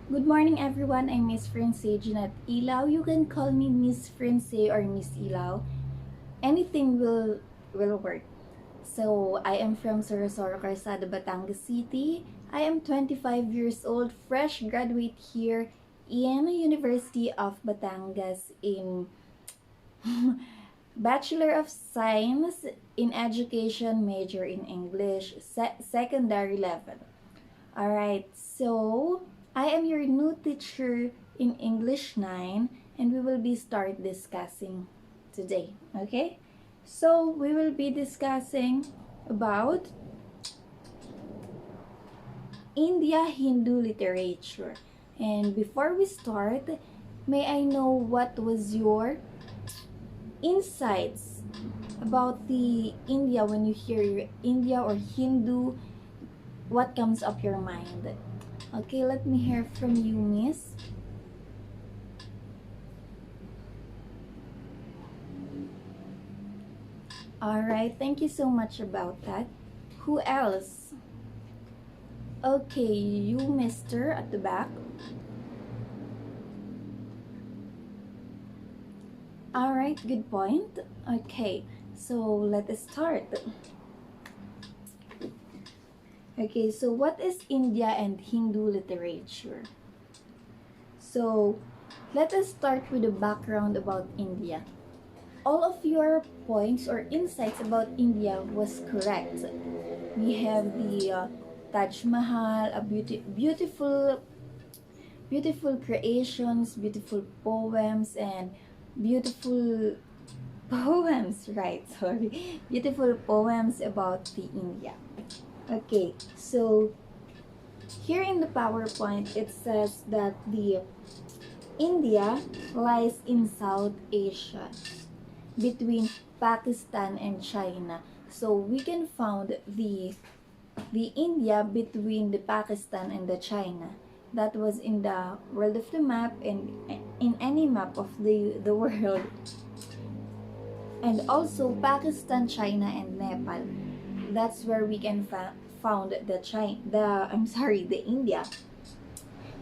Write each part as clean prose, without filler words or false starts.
Good morning, everyone. I'm Miss Frensey Jyneth Ilao. You can call me Miss Frensey or Miss Ilao. Anything will work. So, I am from Sorosoro, Calzada, Batangas City. I am 25 years old, fresh graduate here in University of Batangas in Bachelor of Science in Education, major in English, secondary level. Alright, so I am your new teacher in English 9 and we will be start discussing today, okay? So we will be discussing about India Hindu literature. And before we start, may I know what was your insights about the India when you hear India or Hindu? What comes up your mind? Okay, let me hear from you, miss. Alright, thank you so much about that. Who else? Okay, you, mister, at the back. Alright, good point. Okay, so let us start. Okay, so what is India and Hindu literature? So, let us start with the background about India. All of your points or insights about India was correct. We have the Taj Mahal, a beautiful creations, beautiful poems, and beautiful poems, right? Sorry, beautiful poems about the India. Okay, so here in the PowerPoint it says that the India lies in South Asia between Pakistan and China. So we can found the India between the Pakistan and the China. That was in the world of the map and in any map of the world. And also Pakistan, China, and Nepal. That's where we can found the India.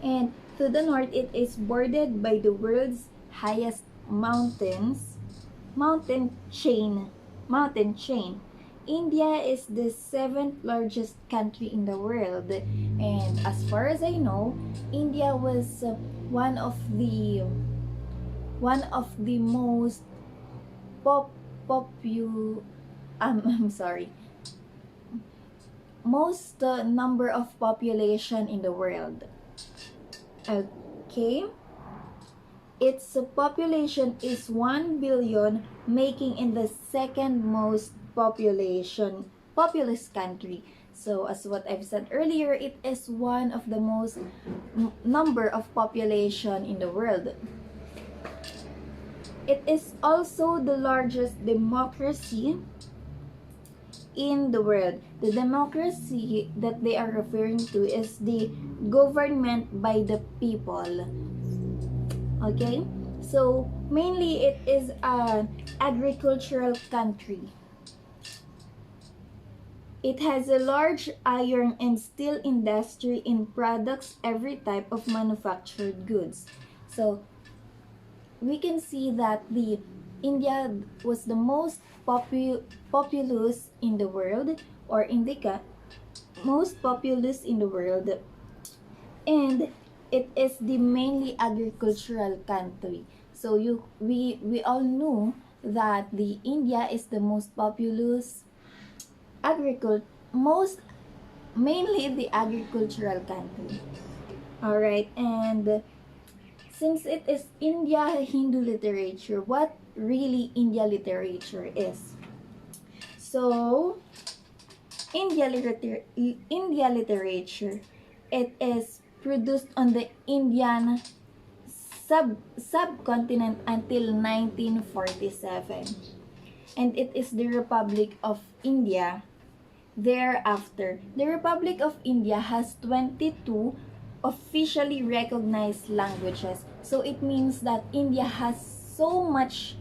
And to the north, it is bordered by the world's highest mountain chain. India is the 7th largest country in the world, and as far as I know, India was one of the most pop popu I'm sorry, most number of population in the world. Okay, its population is 1 billion, making it the second most populous country. So as what I've said earlier, it is one of the most number of population in the world. It is also the largest democracy in the world. The democracy that they are referring to is the government by the people. Okay, so mainly it is an agricultural country. It has a large iron and steel industry in products every type of manufactured goods. So we can see that the India was the most populous in the world, or most populous in the world, and it is the mainly agricultural country. So we all know that the India is the most populous mainly the agricultural country. All right, and since it is India Hindu literature, what really India literature is? So India literature, it is produced on the Indian subcontinent until 1947, and it is the Republic of India. Thereafter, the Republic of India has 22 officially recognized languages. So it means that India has so much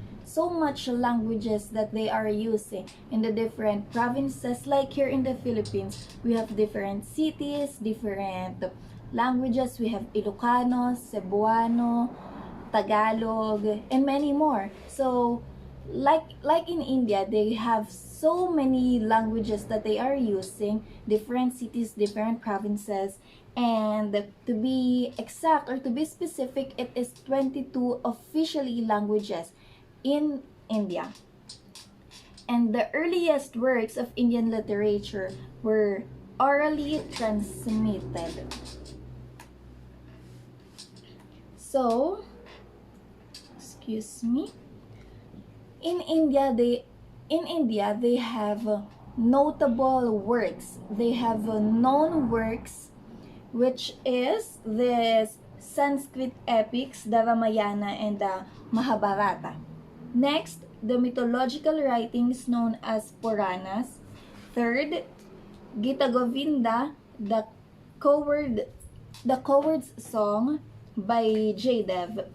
languages that they are using in the different provinces. Like here in the Philippines, we have different cities, different languages. We have Ilocano, Cebuano, Tagalog, and many more. So like in India, they have so many languages that they are using, different cities, different provinces, and to be exact or to be specific, it is 22 officially languages in India. And the earliest works of Indian literature were orally transmitted. So, excuse me. In India they have notable works. They have known works, which is this Sanskrit epics, the Ramayana and the Mahabharata. Next, the mythological writings known as Puranas. Third, Gita Govinda, the Coward's Song by Jaydev.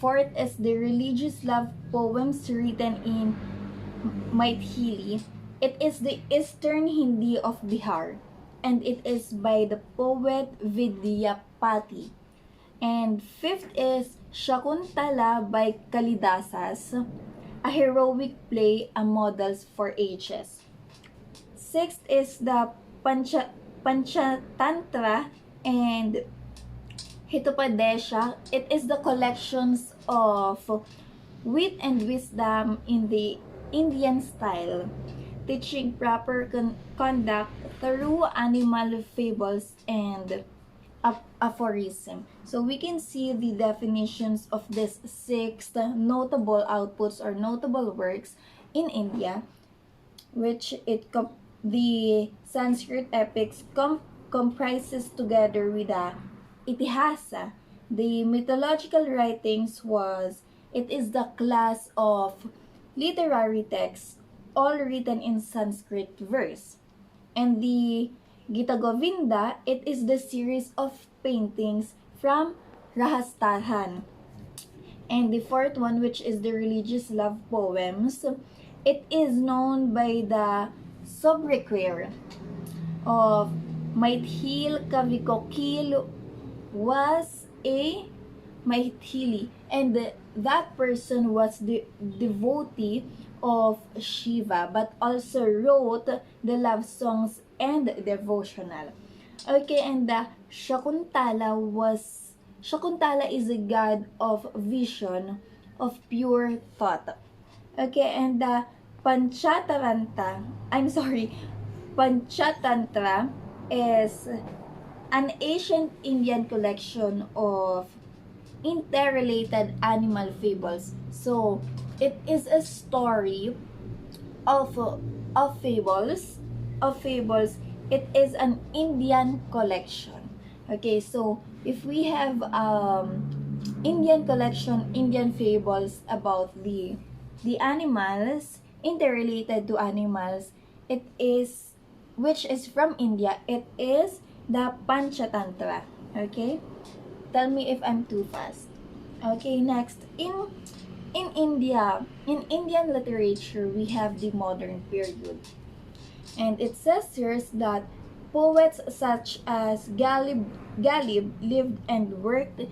Fourth is the religious love poems written in Maithili. It is the Eastern Hindi of Bihar, and it is by the poet Vidyapati. And fifth is Shakuntala by Kalidasas, a heroic play and models for ages. Sixth is the Panchatantra and Hitopadesha. It is the collections of wit and wisdom in the Indian style, teaching proper conduct through animal fables and aphorism. So we can see the definitions of these six notable outputs or notable works in India, which the Sanskrit epics comprises together with the Itihasa. The mythological writings it is the class of literary texts all written in Sanskrit verse. And the Gita Govinda, it is the series of paintings from Rahastahan. And the fourth one, which is the religious love poems, it is known by the sobriquet of Maithil Kavikokil was a Maithili, and that person was the devotee of Shiva, but also wrote the love songs and devotional. Okay, and the Shakuntala is a god of vision, of pure thought. Okay, and the Panchatantra is an ancient Indian collection of interrelated animal fables. So it is a story of fables. It is an Indian collection. Okay, so if we have Indian collection, Indian fables about the animals, interrelated to animals, it is, which is from India, it is the Panchatantra. Okay, tell me if I'm too fast. Okay, next, in India, in Indian literature, we have the modern period. And it says here that poets such as Ghalib lived and worked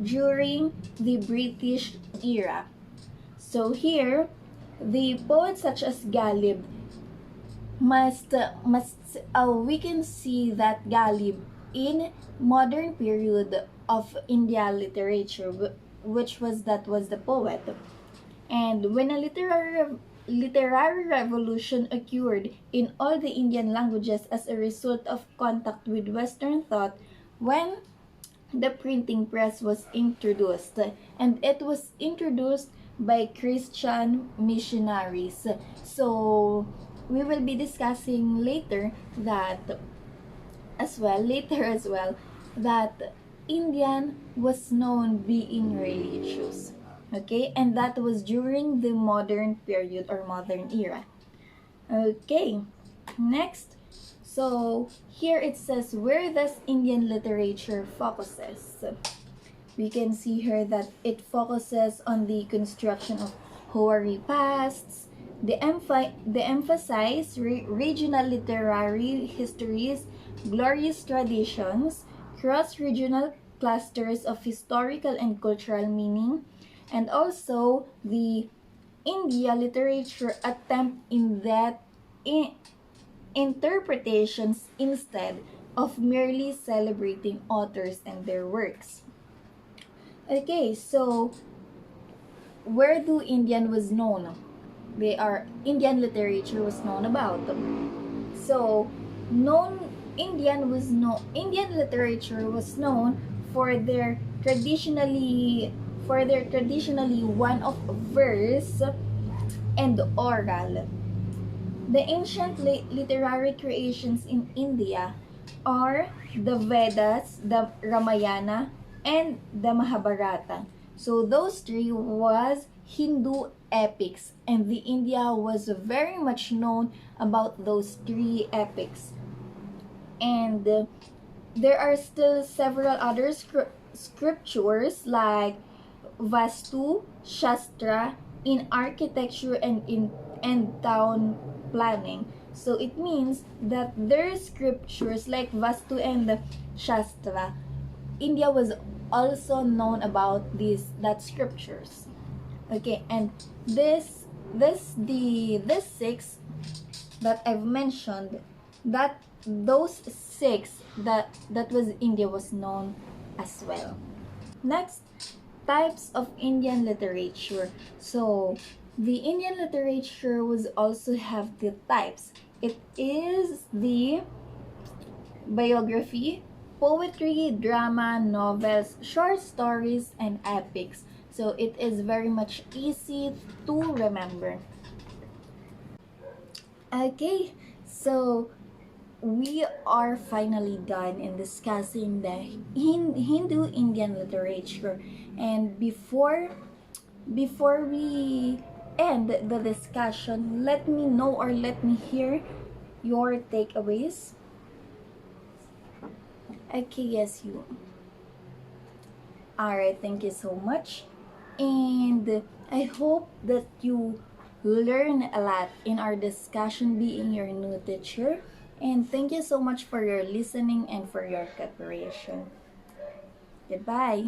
during the British era. So here, the poets such as Ghalib we can see that Ghalib in modern period of India literature, which was the poet. And when a literary revolution occurred in all the Indian languages as a result of contact with Western thought, when the printing press was introduced, and it was introduced by Christian missionaries. So we will be discussing later as well that Indian was known being religious. Okay, and that was during the modern period or modern era. Okay, next. So here it says where does Indian literature focuses. We can see here that it focuses on the construction of hoary pasts, the emphasize regional literary histories, glorious traditions, cross-regional clusters of historical and cultural meaning, and also the India literature attempt in that interpretations instead of merely celebrating authors and their works. Okay, so where do Indian was known? Indian literature was known about. So Indian literature was known for their traditionally one of verse and oral. The ancient literary creations in India are the Vedas, the Ramayana, and the Mahabharata. So those three was Hindu epics, and the India was very much known about those three epics. And there are still several other scriptures like Vastu, Shastra in architecture and town planning. So it means that their scriptures like Vastu and Shastra, India was also known about that scriptures. Okay, and this six that I've mentioned, that those six that was India was known as well. Next, types of Indian literature. So the Indian literature was also have the types. It is the biography, poetry, drama, novels, short stories, and epics. So it is very much easy to remember. Okay, so we are finally done in discussing the Hindu Indian literature, and before we end the discussion, let me know or let me hear your takeaways. Okay, yes, you. Alright, thank you so much, and I hope that you learn a lot in our discussion being your new teacher. And thank you so much for your listening and for your preparation. Goodbye.